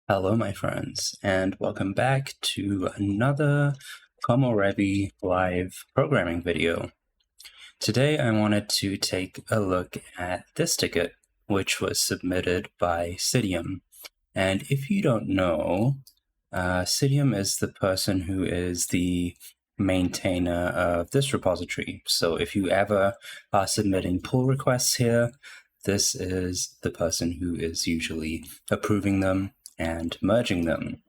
Hello, my friends, and welcome back to another Komorebi live programming video. Today, I wanted to take a look at this ticket, which was submitted by Cydium. And if you don't know, Cydium is the person who is the maintainer of this repository. So if you ever are submitting pull requests here, this is the person who is usually approving them and merging them.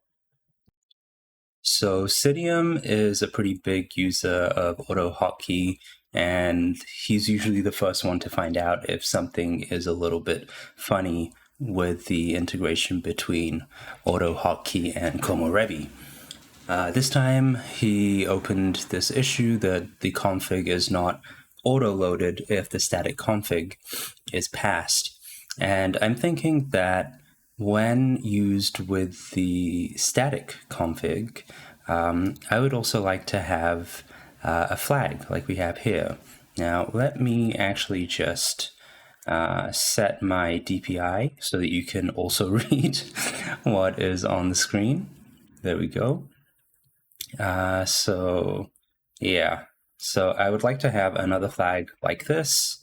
So Cydium is a pretty big user of AutoHotkey, and he's usually the first one to find out if something is a little bit funny with the integration between AutoHotkey and Komorebi. This time he opened this issue that the config is not auto-loaded if the static config is passed. And I'm thinking that when used with the static config, I would also like to have a flag like we have here. Now, let me actually just set my DPI so that you can also read what is on the screen. There we go. So I would like to have another flag like this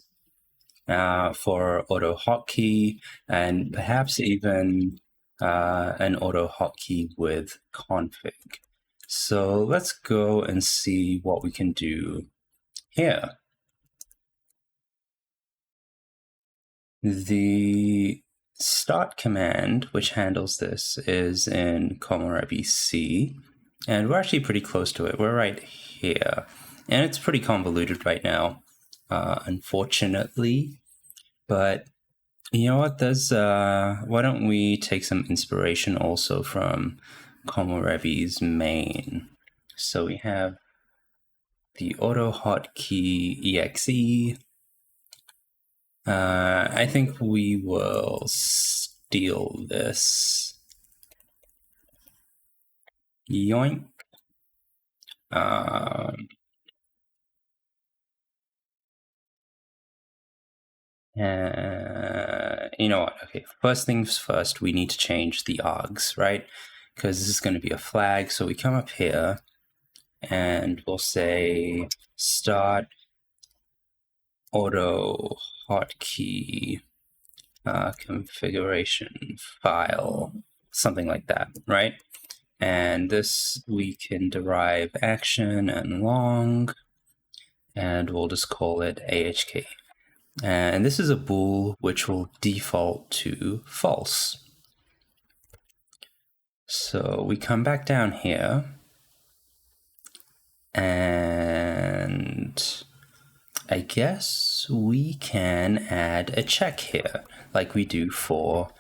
for AutoHotkey, and perhaps even an AutoHotkey with config. So let's go and see what we can do here. The start command, which handles this, is in Komorebi C, and we're actually pretty close to it. We're right here, and it's pretty convoluted right now, unfortunately. But you know what? Why don't we take some inspiration also from Komorebi's main? So we have the AutoHotkey exe. I think we will steal this. Yoink. You know what? Okay, first things first, we need to change the args, right? Because this is going to be a flag. So we come up here and we'll say start AutoHotkey configuration file, something like that, right? And this we can derive action and long, and we'll just call it AHK. And this is a bool which will default to false. So we come back down here, and I guess we can add a check here, like we do for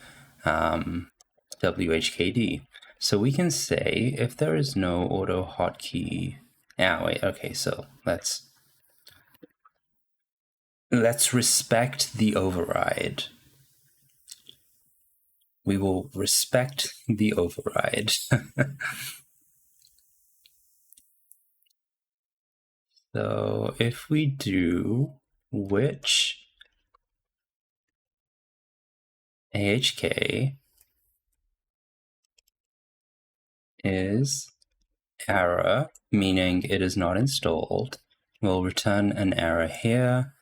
WHKD. So we can say if there is no AutoHotkey. Wait, okay, so let's respect the override. We will respect the override. So if we do which AHK is error, meaning it is not installed, we'll return an error here.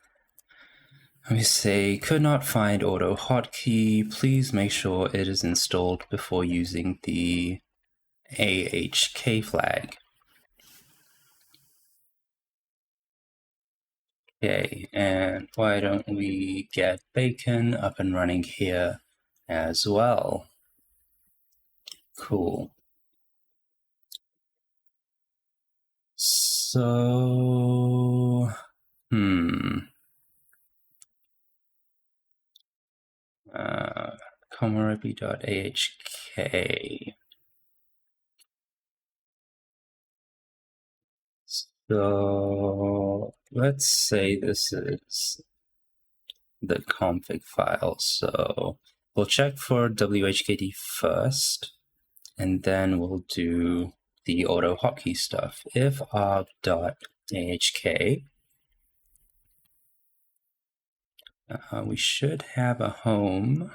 We say, could not find AutoHotkey. Please make sure it is installed before using the AHK flag. Okay, and why don't we get Bacon up and running here as well? Cool. So, Komorebi.ahk. So let's say this is the config file. So we'll check for WHKD first, and then we'll do the AutoHotkey stuff. If arg.ahk, we should have a home.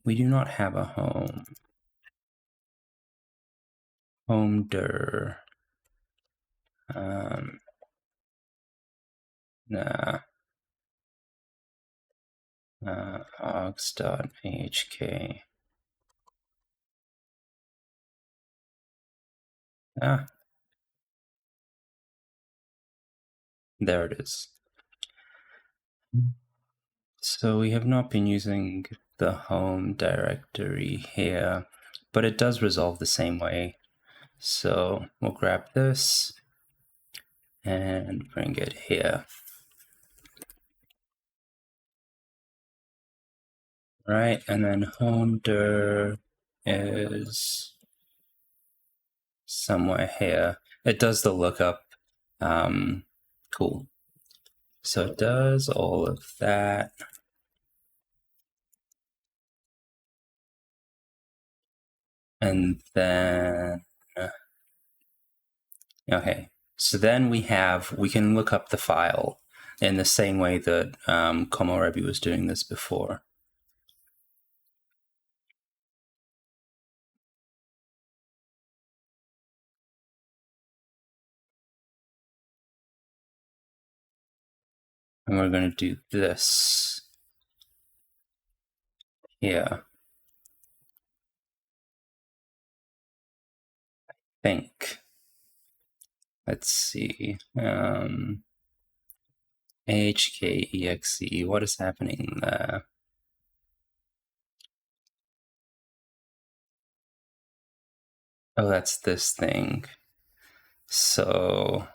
We do not have a home. home dir. Nah. Args.ahk. There it is. So we have not been using the home directory here, but it does resolve the same way. So we'll grab this and bring it here. Right, and then home dir is somewhere here. It does the lookup. Cool. So it does all of that. And then, okay, so then we can look up the file in the same way that Komorebi was doing this before. And we're going to do this here. I think. Let's see. AHKEXE, what is happening there? Oh, that's this thing. So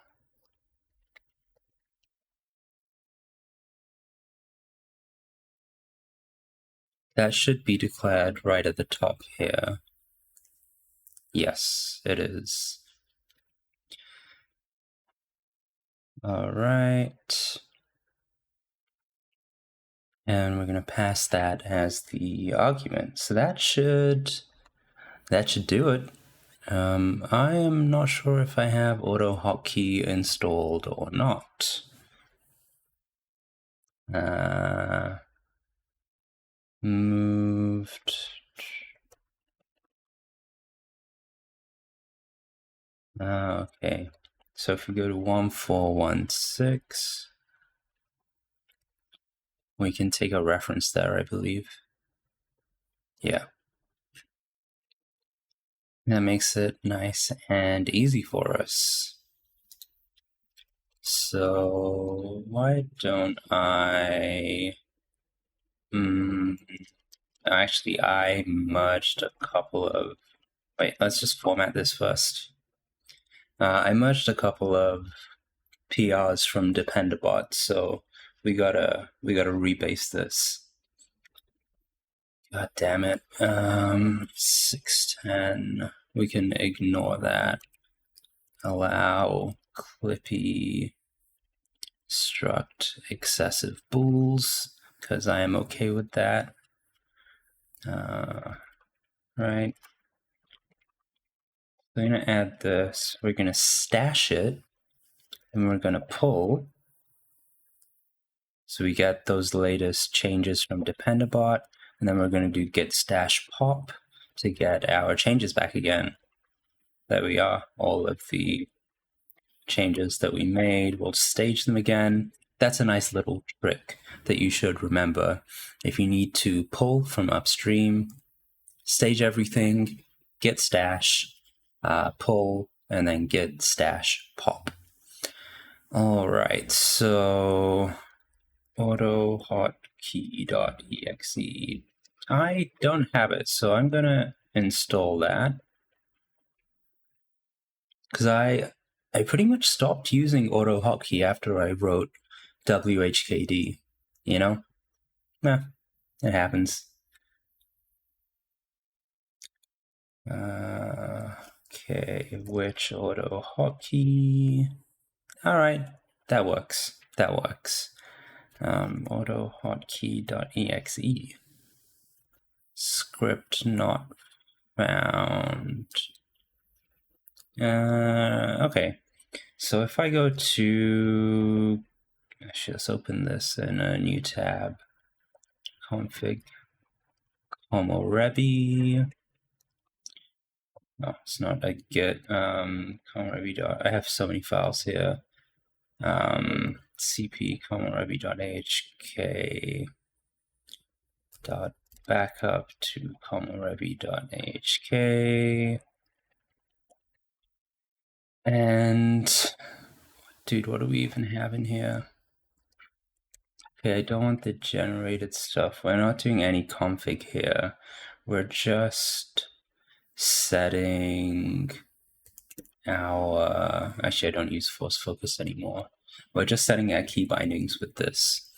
that should be declared right at the top here. Yes, it is. All right. And we're going to pass that as the argument. So that should do it. I am not sure if I have AutoHotkey installed or not. Moved. Okay. So if we go to 1416, we can take a reference there, I believe. Yeah. That makes it nice and easy for us. So why don't I... actually, I merged a couple of... Wait, let's just format this first. I merged a couple of PRs from Dependabot, so we gotta rebase this. God damn it. 610. We can ignore that. Allow Clippy struct excessive bools, because I am okay with that. Right. We're going to add this. We're going to stash it, and we're going to pull. So we get those latest changes from Dependabot, and then we're going to do git stash pop to get our changes back again. There we are, all of the changes that we made. We'll stage them again. That's a nice little trick that you should remember. If you need to pull from upstream, stage everything, git stash, pull, and then git stash pop. All right, so autohotkey.exe. I don't have it, so I'm gonna install that because I pretty much stopped using AutoHotkey after I wrote WHKD. You know, it happens. Okay, which AutoHotkey? All right, that works. That works. Autohotkey.exe. Script not found. Okay, so if I go to, actually, let's open this in a new tab. Config Komorebi. Oh, it's not a git. I have so many files here. cp komorebi.ahk dot backup to komorebi.ahk. And dude, what do we even have in here? Okay, I don't want the generated stuff. We're not doing any config here. We're just setting our, actually I don't use force focus anymore. We're just setting our key bindings with this.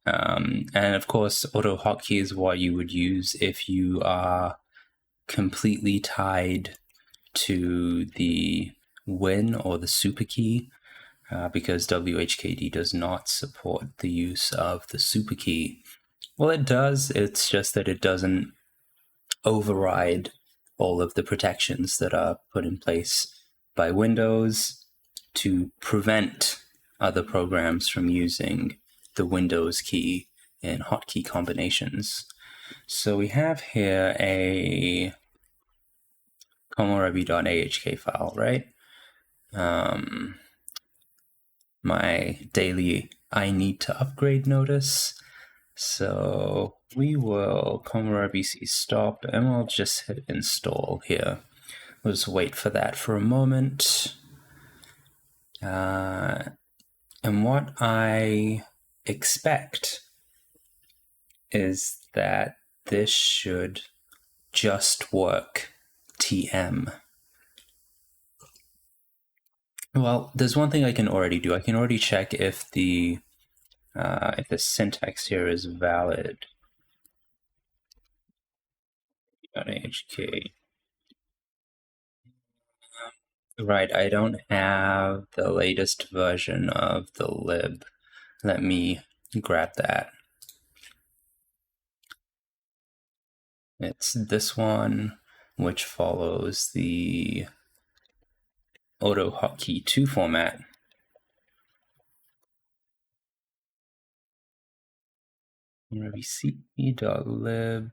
And of course, auto hotkey is what you would use if you are completely tied to the Win or the super key, because WHKD does not support the use of the super key. Well, it does, it's just that it doesn't override all of the protections that are put in place by Windows to prevent other programs from using the Windows key in hotkey combinations. So we have here a komorebi.ahk file, right? My daily I need to upgrade notice. So we will komorebi stop and we'll just hit install here. We'll just wait for that for a moment. And what I expect is that this should just work TM. Well, there's one thing I can already do. I can already check if the syntax here is valid. .hk. Right, I don't have the latest version of the lib. Let me grab that. It's this one, which follows the AutoHotkey 2 format. komorebi.lib.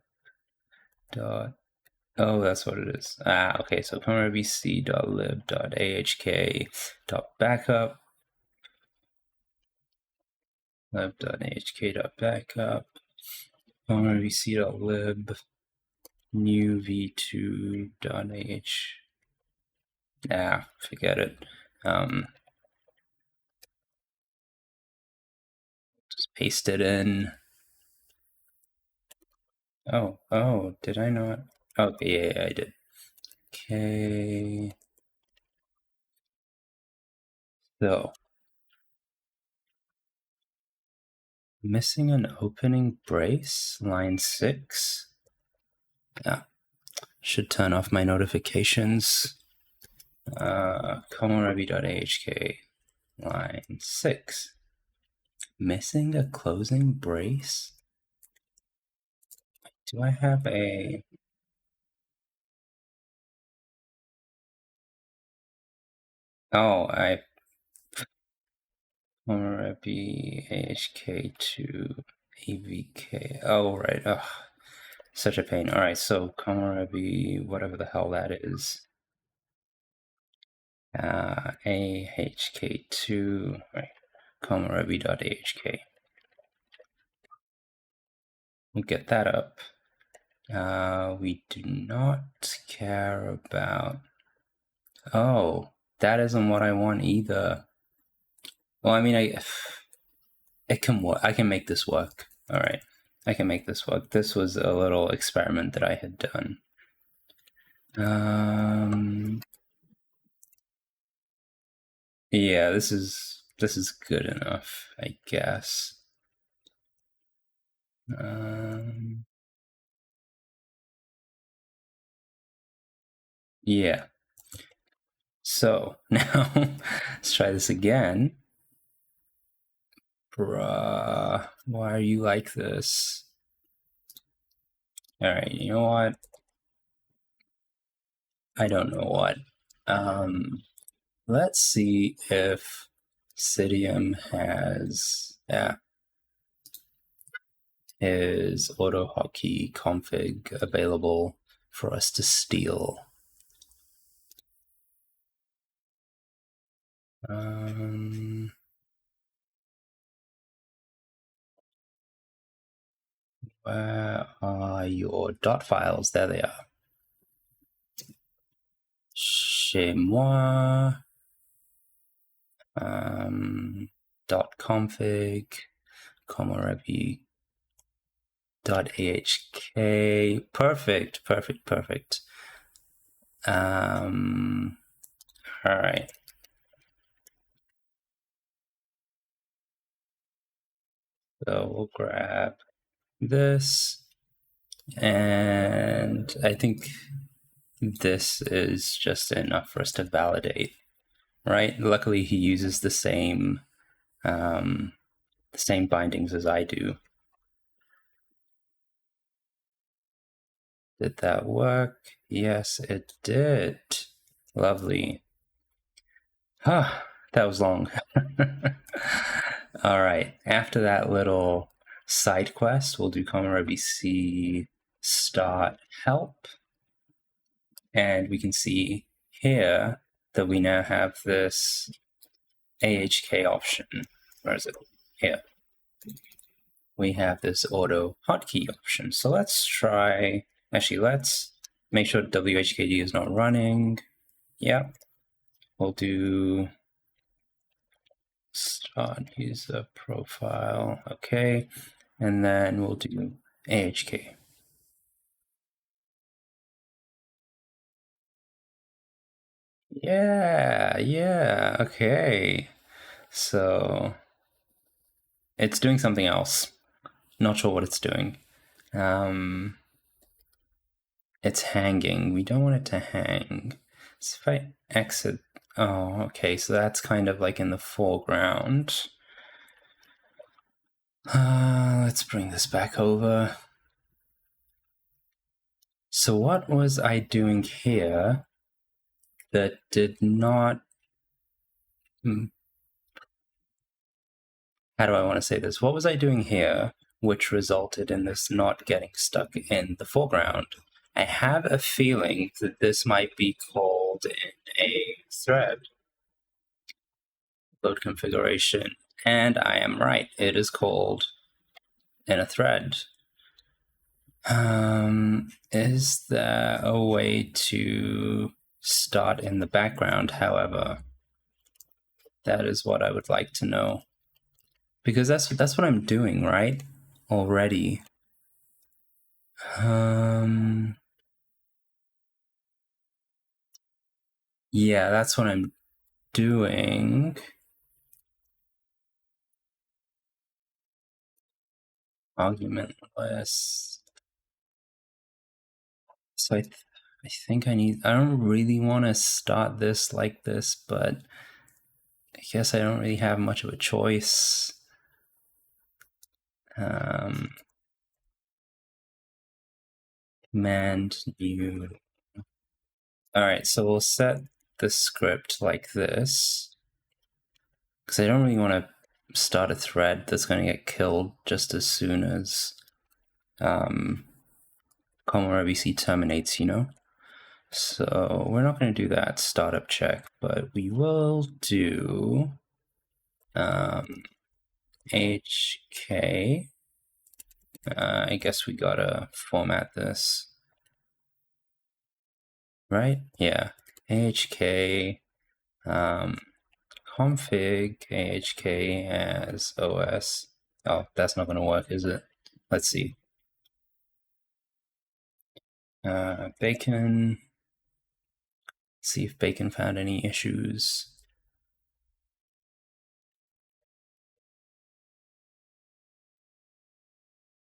Oh, that's what it is. Okay, so komorebi.lib.ahk.backup. lib.ahk.backup. komorebi.lib. new v2.h. Forget it. Just paste it in. Oh, did I not? Okay, yeah, I did. Okay. So, missing an opening brace, line 6. Should turn off my notifications. komorebi.ahk, line 6. Missing a closing brace? Do I have a... Oh, I... komorebi ahk2 avk. Oh, right. Ugh. Such a pain. All right, so komorebi, whatever the hell that is. ahk2, right, komorebi.ahk. We'll get that up. We do not care about... Oh, that isn't what I want either. Well, I mean, it can work. I can make this work. All right, I can make this work. This was a little experiment that I had done. Yeah, this is good enough, I guess. Yeah. So now let's try this again. Bruh, why are you like this? All right, you know what? I don't know what. Let's see if Cydium has his AutoHotkey config available for us to steal. Where are your dot files? There they are. Chez moi. Dot config. Komorebi. .ahk. Perfect. All right. So we'll grab this, and I think this is just enough for us to validate, right? Luckily, he uses the same bindings as I do. Did that work? Yes, it did. Lovely. That was long. All right. After that little side quest, we'll do Komorebi C start help. And we can see here that we now have this AHK option. Where is it? Here. We have this auto hotkey option. So let's try, actually, let's make sure WHKD is not running. Yep. We'll do start user profile. Okay. And then we'll do AHK. Yeah, okay. So it's doing something else. Not sure what it's doing. It's hanging. We don't want it to hang. So if I exit, oh, okay, so that's kind of like in the foreground. Let's bring this back over. So what was I doing here that did not... How do I want to say this? What was I doing here which resulted in this not getting stuck in the foreground? I have a feeling that this might be called in a thread. Load configuration. And I am right. It is called in a thread. Is there a way to start in the background, however? That is what I would like to know. Because that's what I'm doing, right? Already. Yeah, that's what I'm doing. Argument list. So I think I don't really want to start this like this, but I guess I don't really have much of a choice. Command new. All right, so we'll set the script like this, because I don't really want to start a thread that's going to get killed just as soon as Komorebi C terminates, you know? So we're not going to do that startup check, but we will do HK. I guess we gotta format this, right? Yeah, AHK config AHK as OS. Oh, that's not gonna work, is it? Let's see. Bacon. See if Bacon found any issues.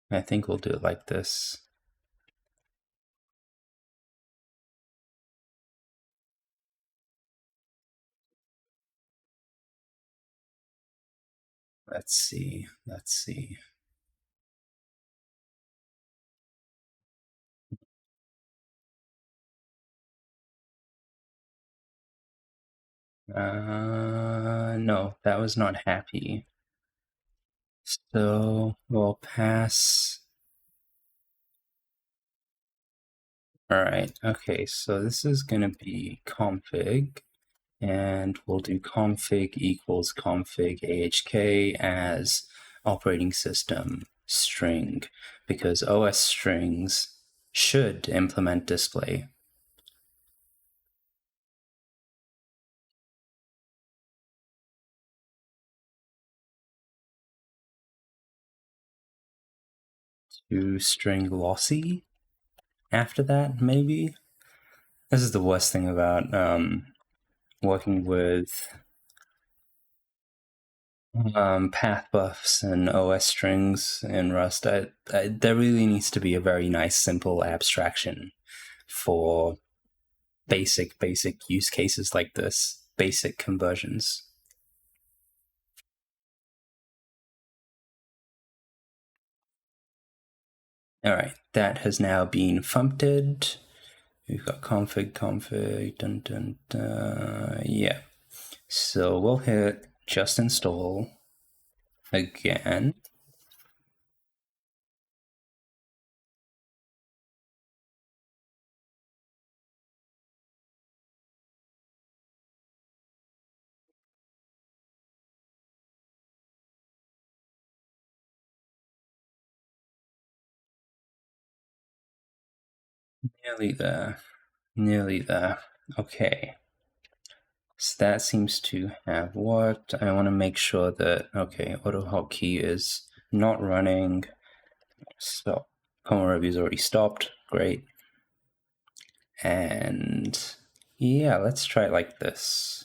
I think we'll do it like this. Let's see. No, that was not happy. So we'll pass All right, okay, so this is going to be config, and we'll do config equals config ahk as operating system string, because OS strings should implement display. To string lossy after that, maybe? This is the worst thing about working with path buffs and OS strings in Rust. There really needs to be a very nice, simple abstraction for basic use cases like this, basic conversions. All right, that has now been fumpted. We've got config, dun dun dun. Yeah. So we'll hit just install again. Nearly there. Nearly there. Okay. So that seems to have worked. I want to make sure that, okay, AutoHotkey is not running. Stop. Komorebi is already stopped. Great. And yeah, let's try it like this.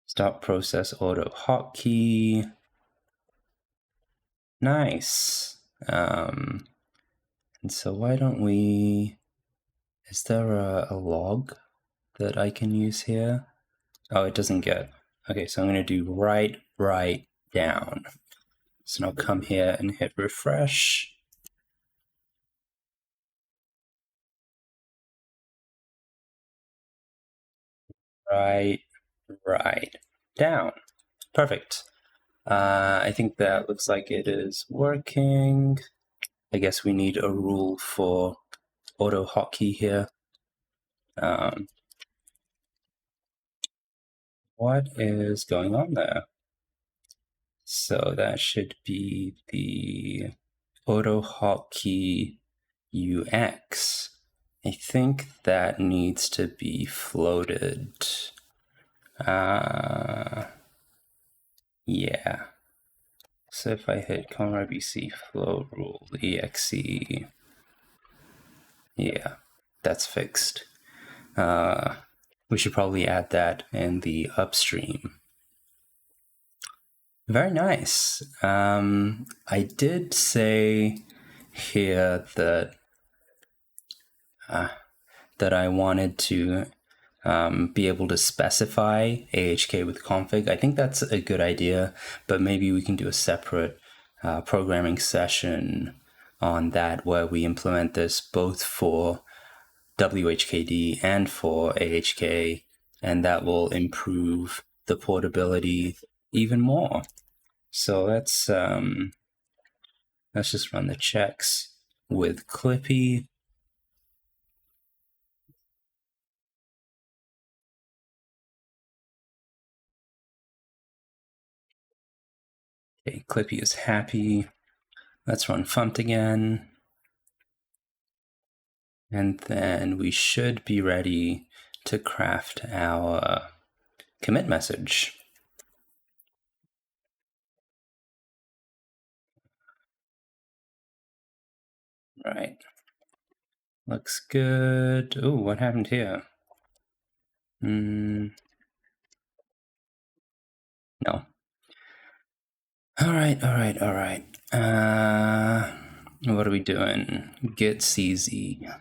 Stop process AutoHotkey. Nice. And so why don't we, is there a log that I can use here? Oh, it doesn't get, okay, so I'm going to do write down. So now come here and hit refresh. Write down. Perfect. I think that looks like it is working. I guess we need a rule for AutoHotkey here. What is going on there? So that should be the AutoHotkey UX. I think that needs to be floated. Yeah. So if I hit ConRBC float rule exe, yeah, that's fixed. We should probably add that in the upstream. Very nice. I did say here that that I wanted to be able to specify AHK with config. I think that's a good idea, but maybe we can do a separate programming session on that where we implement this both for WHKD and for AHK, and that will improve the portability even more. So let's just run the checks with Clippy. Okay, Clippy is happy. Let's run Funt again. And then we should be ready to craft our commit message. Right. Looks good. Oh, what happened here? No. All right. What are we doing? Get CZ.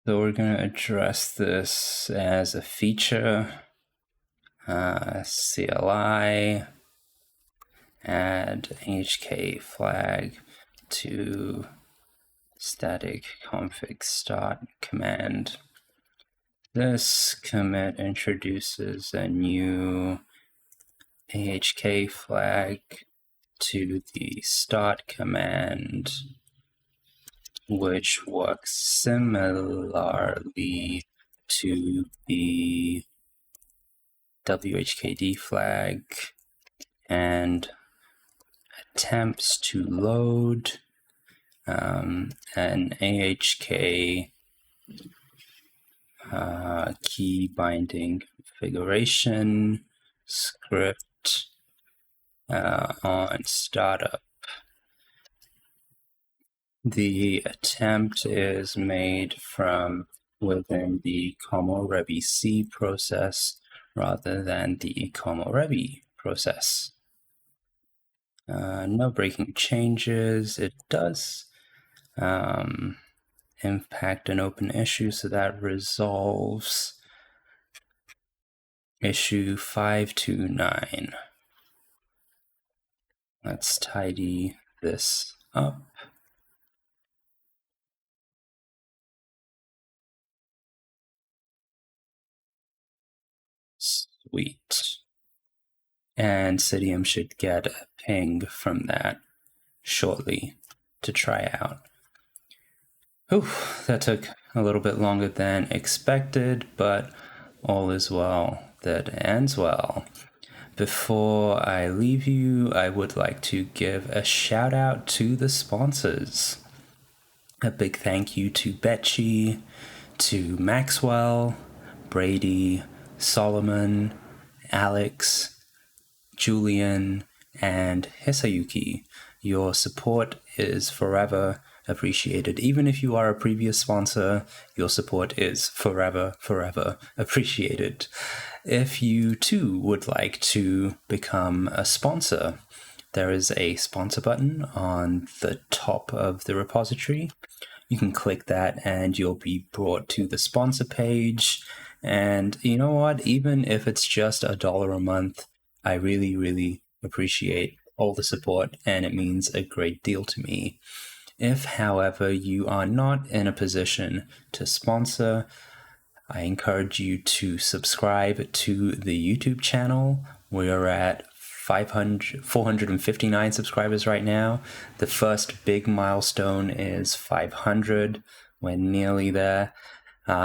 So we're going to address this as a feature. CLI, add HK flag to static config start command. This commit introduces a new AHK flag to the start command, which works similarly to the WHKD flag, and attempts to load an AHK key binding configuration script on startup. The attempt is made from within the Komorebi-C process rather than the Komorebi process. No breaking changes. It does impact an open issue, so that resolves issue 529. Let's tidy this up. Sweet. And Cydium should get a ping from that shortly to try out. Whew, that took a little bit longer than expected, but all is well that ends well. Before I leave you, I would like to give a shout out to the sponsors. A big thank you to Betchy, to Maxwell, Brady, Solomon, Alex, Julian, and Hisayuki. Your support is forever appreciated. Even if you are a previous sponsor, your support is forever, forever appreciated. If you too would like to become a sponsor, there is a sponsor button on the top of the repository. You can click that and you'll be brought to the sponsor page. And you know what? Even if it's just $1 a month, I really, really appreciate all the support, and it means a great deal to me. If, however, you are not in a position to sponsor, I encourage you to subscribe to the YouTube channel. We are at 459 subscribers right now. The first big milestone is 500. We're nearly there.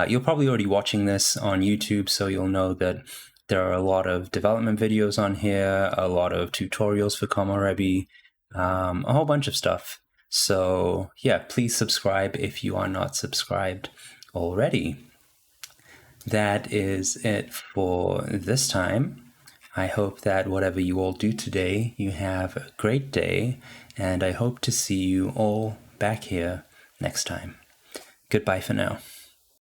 You're probably already watching this on YouTube, so you'll know that there are a lot of development videos on here, a lot of tutorials for Komorebi, a whole bunch of stuff. So yeah, please subscribe if you are not subscribed already. That is it for this time. I hope that whatever you all do today, you have a great day, and I hope to see you all back here next time. Goodbye for now.